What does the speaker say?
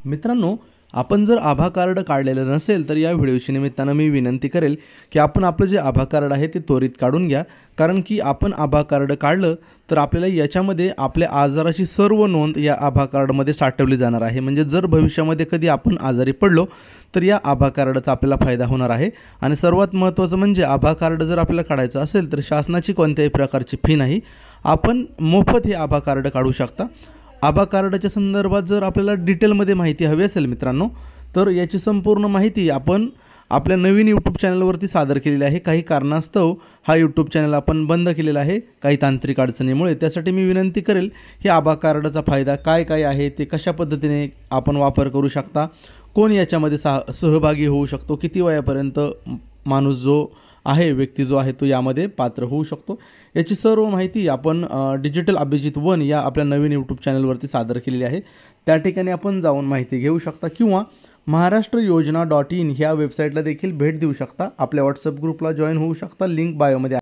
मित्रांनो, आपण जर आभा कार्ड काढलेलं नसेल तर या व्हिडिओच्या निमित्तानं मी विनंती करेल की आपण आपलं जे आभा कार्ड आहे ते त्वरित काढून घ्या. कारण की आपण आभा कार्ड काढलं तर आपल्याला याच्यामध्ये आपल्या आजाराची सर्व नोंद या आभा कार्डमध्ये साठवली जाणार आहे. म्हणजे जर भविष्यामध्ये कधी आपण आजारी पडलो तर या आभा कार्डचा आपल्याला फायदा होणार आहे. आणि सर्वात महत्त्वाचं म्हणजे आभा कार्ड जर आपल्याला काढायचं असेल तर शासनाची कोणत्याही प्रकारची फी नाही. आपण मोफत हे आभा कार्ड काढू शकता. आभा कार्डाच्या संदर्भात जर आपल्याला डिटेलमध्ये माहिती हवी असेल मित्रांनो, तर याची संपूर्ण माहिती आपण आपल्या नवीन यूट्यूब चॅनलवरती सादर केलेली आहे. काही कारणास्तव हा यूट्यूब चॅनल आपण बंद केलेला आहे काही तांत्रिक अडचणीमुळे. त्यासाठी मी विनंती करेल की आभा कार्डाचा फायदा काय काय आहे, ते कशा पद्धतीने आपण वापर करू शकता, कोण याच्यामध्ये सहभागी होऊ शकतो, किती वयापर्यंत माणूस जो आहे, व्यक्ती जो आहे तो यामध्ये पात्र होऊ शकतो, याची सर्व माहिती आपण डिजिटल अभिजित 1 या आपल्या नवीन यूट्यूब चॅनलवरती सादर केलेली आहे. त्या ठिकाणी आपण जाऊन माहिती घेऊ शकता किंवा महाराष्ट्रयोजना.in ह्या वेबसाईटला देखील भेट देऊ शकता. आपल्या व्हॉट्सअप ग्रुपला जॉईन होऊ शकता. लिंक बायोमध्ये